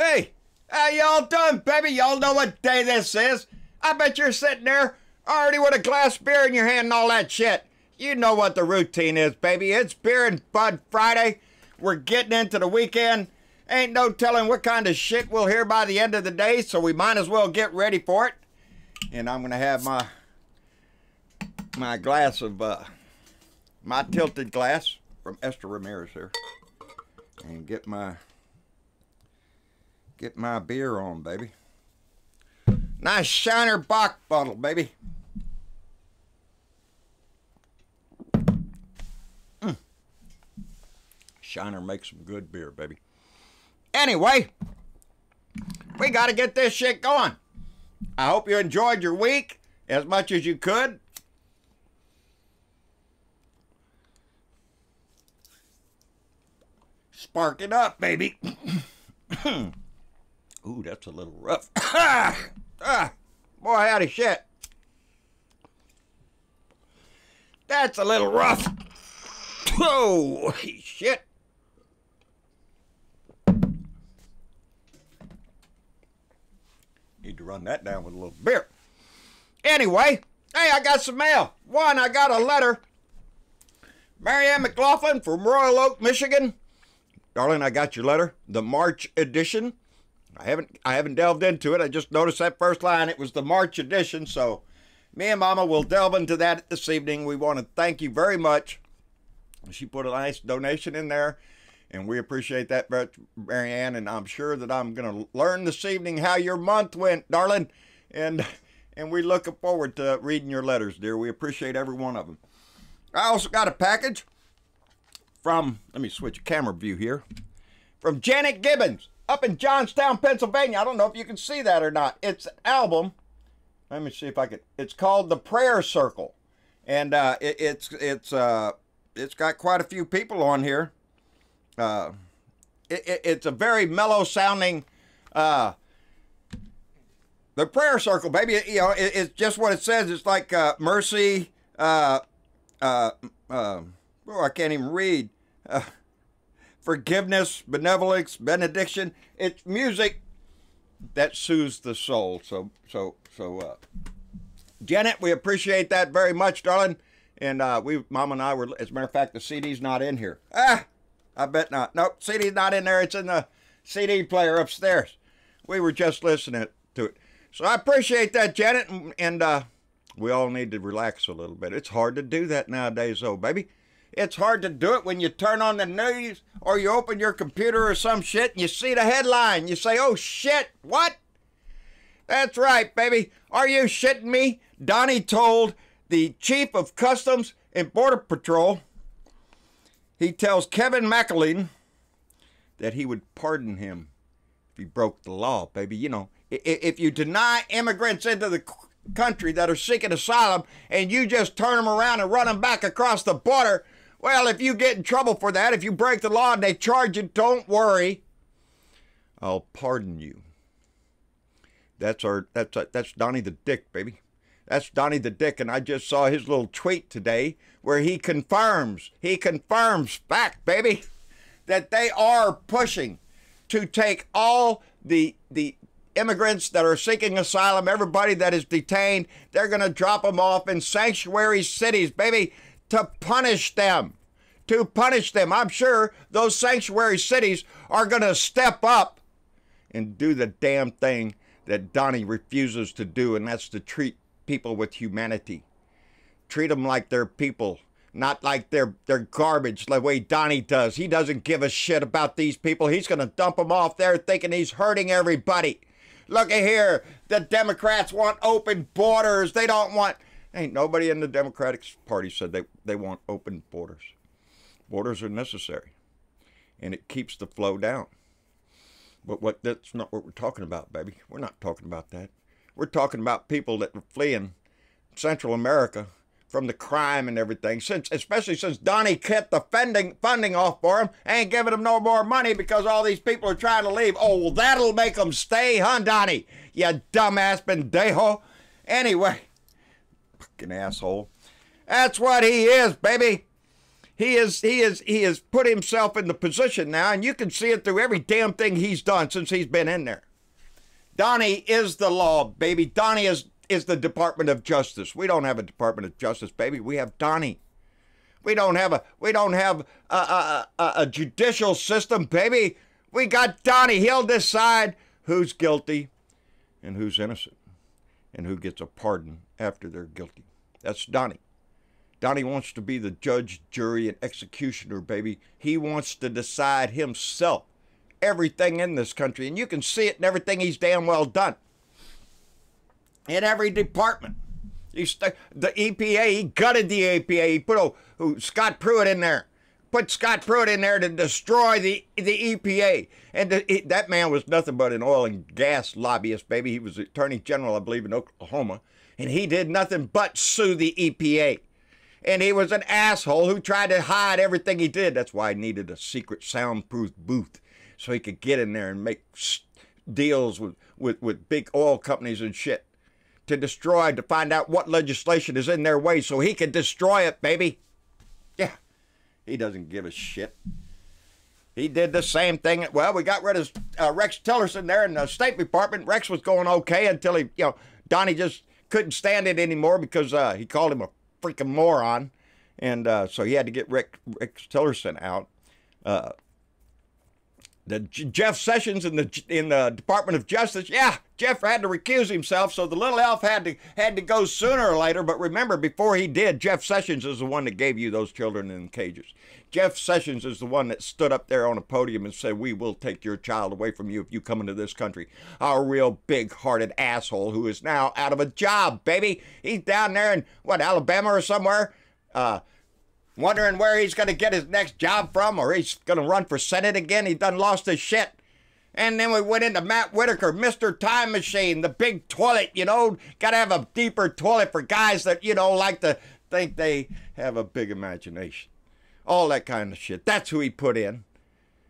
Hey, how y'all doing, baby? Y'all know what day this is. I bet you're sitting there already with a glass of beer in your hand and all that shit. You know what the routine is, baby. It's Beer and Bud Friday. We're getting into the weekend. Ain't no telling what kind of shit we'll hear by the end of the day, so we might as well get ready for it. And I'm going to have my glass of, my tilted glass from Esther Ramirez here. And get my beer on, baby. Nice Shiner Bock bottle, baby. Shiner makes some good beer, baby. Anyway, we got to get this shit going. I hope you enjoyed your week as much as you could. Spark it up, baby. Ooh, that's a little rough. Boy, howdy shit. That's a little rough. Oh, shit. Need to run that down with a little beer. Anyway, hey, I got some mail. One, I got a letter. Marianne McLaughlin from Royal Oak, Michigan. Darling, I got your letter. The March edition. I haven't delved into it. I just noticed that first line. It was the March edition. So me and Mama will delve into that this evening. We want to thank you very much. She put a nice donation in there, and we appreciate that, Marianne. And I'm sure that I'm going to learn this evening how your month went, darling. And we look forward to reading your letters, dear. We appreciate every one of them. I also got a package from, let me switch camera view here, from Janet Gibbons up in Johnstown, Pennsylvania. I don't know if you can see that or not. It's an album. Let me see if I can. It's called The Prayer Circle, and it's got quite a few people on here. It's a very mellow sounding. The Prayer Circle, baby. You know, it's just what it says. It's like mercy. Oh, I can't even read. Forgiveness, benevolence, benediction. It's music that soothes the soul. So, Janet, we appreciate that very much, darling. And Mom and I were, as a matter of fact, the CD's not in here. I bet not. Nope, CD's not in there. It's in the CD player upstairs. We were just listening to it. So I appreciate that, Janet. And we all need to relax a little bit. It's hard to do that nowadays, though, baby. It's hard to do it when you turn on the news or you open your computer or some shit and you see the headline. You say, oh, shit, what? That's right, baby. Are you shitting me? Donnie told the Chief of Customs and Border Patrol, he tells Kevin McAleen that he would pardon him if he broke the law, baby. You know, if you deny immigrants into the country that are seeking asylum and you just turn them around and run them back across the border, well, if you get in trouble for that, if you break the law and they charge you, don't worry. I'll pardon you. That's Donnie the Dick, baby. That's Donnie the Dick, and I just saw his little tweet today where he confirms back, baby, that they are pushing to take all the immigrants that are seeking asylum, everybody that is detained, they're going to drop them off in sanctuary cities, baby, to punish them. To punish them. I'm sure those sanctuary cities are going to step up and do the damn thing that Donnie refuses to do, and that's to treat people with humanity. Treat them like they're people, not like they're garbage the way Donnie does. He doesn't give a shit about these people. He's going to dump them off there thinking he's hurting everybody. Look at here. The Democrats want open borders. They don't want... Ain't nobody in the Democratic Party said they want open borders. Borders are necessary. And it keeps the flow down. But that's not what we're talking about, baby. We're not talking about that. We're talking about people that were fleeing Central America from the crime and everything. Especially since Donnie kept the funding off for them, ain't giving them no more money because all these people are trying to leave. Oh, well, that'll make them stay, huh, Donnie? You dumbass pendejo. Anyway, fucking asshole. That's what he is, baby. He has put himself in the position now, and you can see it through every damn thing he's done since he's been in there. Donnie is the law, baby. Donnie is the Department of Justice. We don't have a Department of Justice, baby. We have Donnie. We don't have a judicial system, baby. We got Donnie. He'll decide who's guilty and who's innocent and who gets a pardon after they're guilty. That's Donnie. Donnie wants to be the judge, jury, and executioner, baby. He wants to decide himself everything in this country, and you can see it in everything he's damn well done. In every department. The EPA, he gutted the EPA. He put Scott Pruitt in there. Put Scott Pruitt in there to destroy the EPA. And that man was nothing but an oil and gas lobbyist, baby. He was Attorney General, I believe, in Oklahoma. And he did nothing but sue the EPA. And he was an asshole who tried to hide everything he did. That's why he needed a secret soundproof booth so he could get in there and make deals with big oil companies and shit to destroy, to find out what legislation is in their way so he can destroy it, baby. Yeah, he doesn't give a shit. He did the same thing. Well, we got rid of Rex Tillerson there in the State Department. Rex was going okay until he, Donnie just couldn't stand it anymore because he called him a freaking moron. And so he had to get Rex Tillerson out. Jeff Sessions in the Department of Justice, yeah, Jeff had to recuse himself, so the little elf had to go sooner or later. But remember, before he did, Jeff Sessions is the one that gave you those children in cages. Jeff Sessions is the one that stood up there on a podium and said, "We will take your child away from you if you come into this country." Our real big-hearted asshole who is now out of a job, baby. He's down there in, Alabama or somewhere, wondering where he's going to get his next job from, or he's going to run for Senate again. He done lost his shit. And then we went into Matt Whitaker, Mr. Time Machine, the big toilet, got to have a deeper toilet for guys that, like to think they have a big imagination. All that kind of shit. That's who he put in.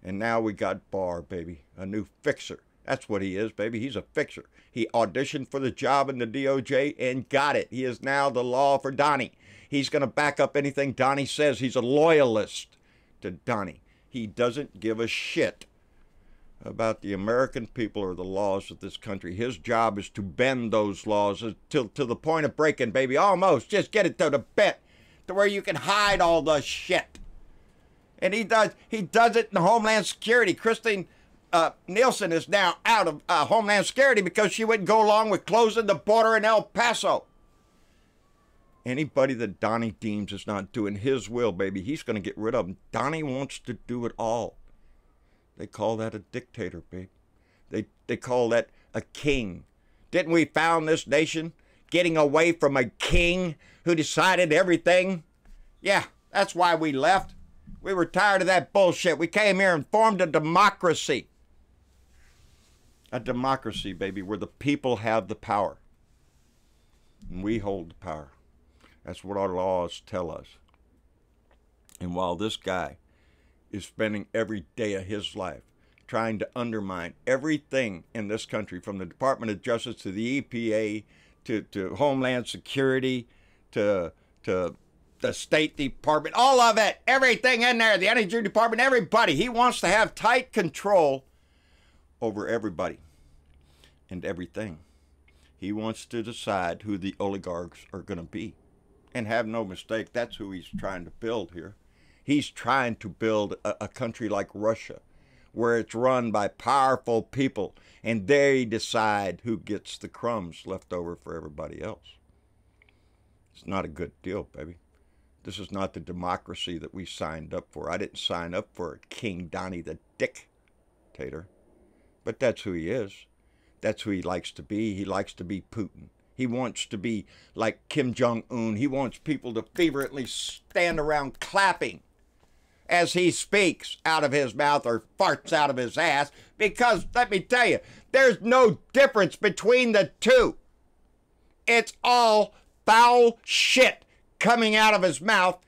And now we got Barr, baby, a new fixer. That's what he is, baby. He's a fixer. He auditioned for the job in the DOJ and got it. He is now the law for Donnie. He's going to back up anything Donnie says. He's a loyalist to Donnie. He doesn't give a shit about the American people or the laws of this country. His job is to bend those laws to the point of breaking, baby. Almost. Just get it to the bit to where you can hide all the shit. And he does it in Homeland Security. Christine Nielsen is now out of Homeland Security because she wouldn't go along with closing the border in El Paso. Anybody that Donnie deems is not doing his will, baby, he's going to get rid of them. Donnie wants to do it all. They call that a dictator, babe. They call that a king. Didn't we found this nation getting away from a king who decided everything? Yeah, that's why we left. We were tired of that bullshit. We came here and formed a democracy. A democracy, baby, where the people have the power. And we hold the power. That's what our laws tell us. And while this guy is spending every day of his life trying to undermine everything in this country, from the Department of Justice to the EPA to Homeland Security to the State Department, all of it, everything in there, the Energy Department, everybody. He wants to have tight control over everybody and everything. He wants to decide who the oligarchs are going to be. And have no mistake, that's who he's trying to build here. He's trying to build a country like Russia, where it's run by powerful people, and they decide who gets the crumbs left over for everybody else. It's not a good deal, baby. This is not the democracy that we signed up for. I didn't sign up for King Donnie the dictator. But that's who he is. That's who he likes to be. He likes to be Putin. He wants to be like Kim Jong-un. He wants people to fervently stand around clapping as he speaks out of his mouth or farts out of his ass. Because, let me tell you, there's no difference between the two. It's all foul shit coming out of his mouth,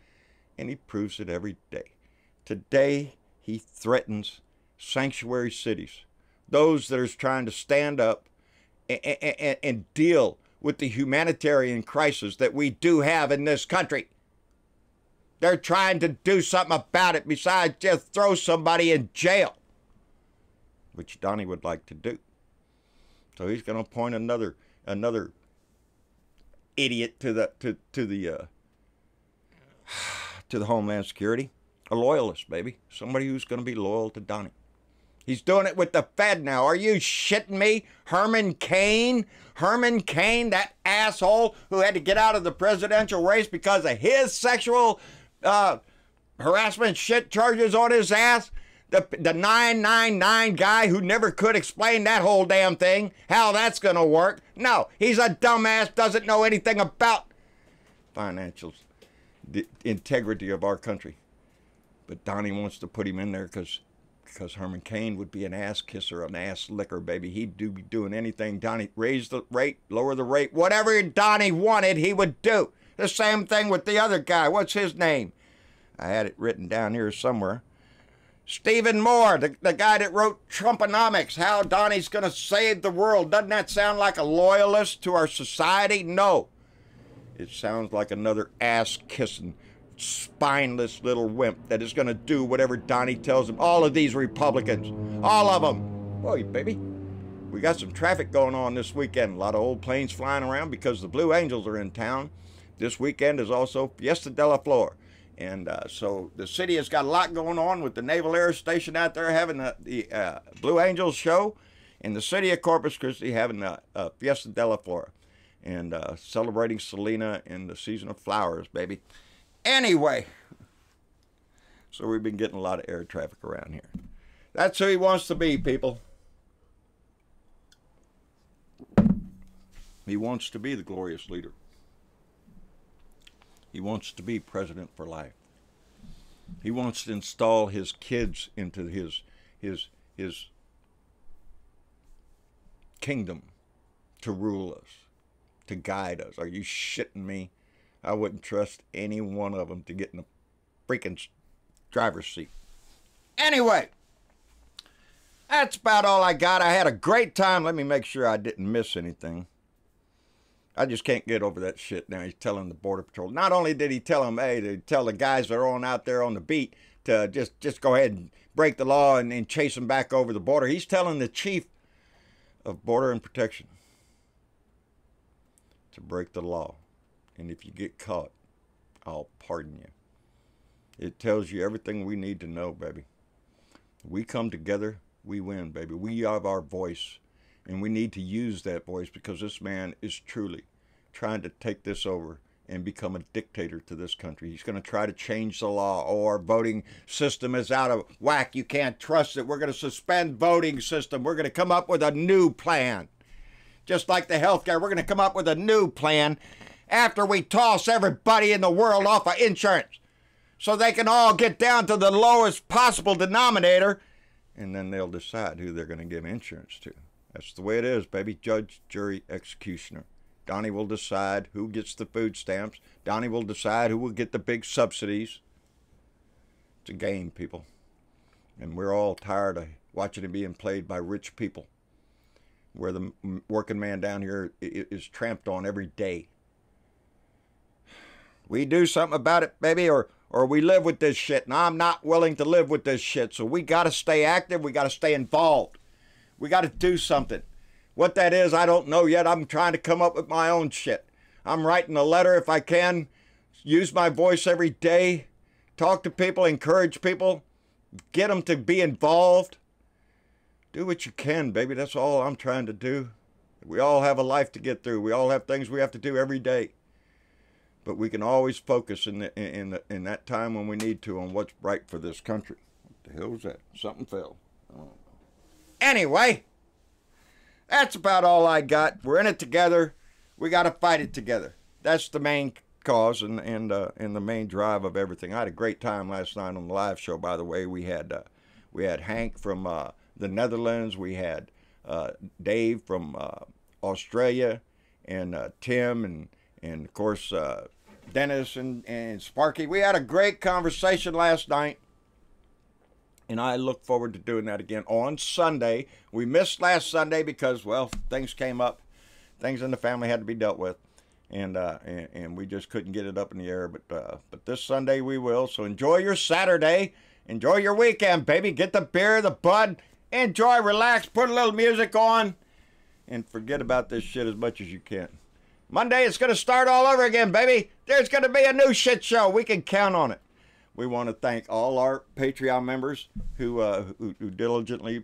and he proves it every day. Today, he threatens sanctuary cities, those that are trying to stand up and deal with the humanitarian crisis that we do have in this country. They're trying to do something about it besides just throw somebody in jail, which Donnie would like to do. So he's going to appoint another idiot to the Homeland Security, a loyalist, baby, somebody who's going to be loyal to Donnie. He's doing it with the Fed now. Are you shitting me? Herman Cain? Herman Cain, that asshole who had to get out of the presidential race because of his sexual harassment shit charges on his ass? The 999 guy who never could explain that whole damn thing, how that's going to work. No, he's a dumbass, doesn't know anything about financials, the integrity of our country. But Donnie wants to put him in there because Herman Cain would be an ass kisser, an ass licker, baby. He'd be doing anything. Donnie, raise the rate, lower the rate. Whatever Donnie wanted, he would do. The same thing with the other guy. What's his name? I had it written down here somewhere. Stephen Moore, the guy that wrote Trumponomics, how Donnie's going to save the world. Doesn't that sound like a loyalist to our society? No. It sounds like another ass-kissing, spineless little wimp that is going to do whatever Donnie tells him. All of these Republicans, all of them. Boy, baby, we got some traffic going on this weekend. A lot of old planes flying around because the Blue Angels are in town. This weekend is also Fiesta de la Flor. And so the city has got a lot going on with the Naval Air Station out there having the Blue Angels show, and the city of Corpus Christi having a Fiesta de la Flor, and celebrating Selena and the season of flowers, baby. Anyway, so we've been getting a lot of air traffic around here. That's who he wants to be, people. He wants to be the glorious leader. He wants to be president for life. He wants to install his kids into his kingdom to rule us, to guide us. Are you shitting me? I wouldn't trust any one of them to get in the freaking driver's seat. Anyway, that's about all I got. I had a great time. Let me make sure I didn't miss anything. I just can't get over that shit now. He's telling the Border Patrol. Not only did he tell them, hey, to tell the guys that are on out there on the beat to just go ahead and break the law and chase them back over the border. He's telling the chief of Border and Protection to break the law. And if you get caught, I'll pardon you. It tells you everything we need to know, baby. We come together, we win, baby. We have our voice. And we need to use that voice because this man is truly trying to take this over and become a dictator to this country. He's going to try to change the law. Oh, our voting system is out of whack. You can't trust it. We're going to suspend voting system. We're going to come up with a new plan. Just like the health care, we're going to come up with a new plan after we toss everybody in the world off of insurance so they can all get down to the lowest possible denominator, and then they'll decide who they're going to give insurance to. That's the way it is, baby. Judge, jury, executioner. Donnie will decide who gets the food stamps. Donnie will decide who will get the big subsidies. It's a game, people. And we're all tired of watching it being played by rich people, where the working man down here is tramped on every day. We do something about it, baby, or we live with this shit. And I'm not willing to live with this shit. So we got to stay active. We got to stay involved. We got to do something. What that is, I don't know yet. I'm trying to come up with my own shit. I'm writing a letter if I can. Use my voice every day. Talk to people, encourage people. Get them to be involved. Do what you can, baby. That's all I'm trying to do. We all have a life to get through. We all have things we have to do every day. But we can always focus in that time when we need to on what's right for this country. What the hell was that? Something fell. Oh. Anyway, that's about all I got. We're in it together. We got to fight it together. That's the main cause and the main drive of everything. I had a great time last night on the live show. By the way, we had Hank from the Netherlands. We had Dave from Australia, and Tim and of course Dennis and Sparky. We had a great conversation last night. And I look forward to doing that again on Sunday. We missed last Sunday because, well, things came up. Things in the family had to be dealt with. and we just couldn't get it up in the air. But this Sunday we will. So enjoy your Saturday, enjoy your weekend, baby. Get the beer, the bud, enjoy, relax, put a little music on, and forget about this shit as much as you can. Monday it's gonna start all over again, baby. There's gonna be a new shit show. We can count on it. We want to thank all our Patreon members who diligently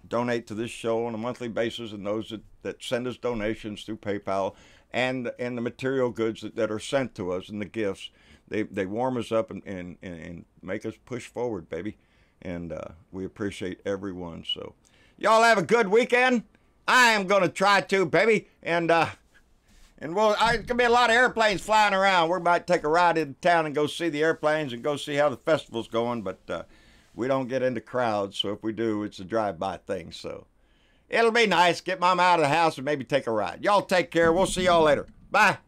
donate to this show on a monthly basis, and those that send us donations through PayPal, and the material goods that are sent to us, and the gifts. They warm us up and make us push forward, baby. And we appreciate everyone. So y'all have a good weekend. I am going to try to, baby. And there's going to be a lot of airplanes flying around. We might take a ride into town and go see the airplanes and go see how the festival's going. But we don't get into crowds. So if we do, it's a drive-by thing. So it'll be nice. Get Mama out of the house and maybe take a ride. Y'all take care. We'll see y'all later. Bye.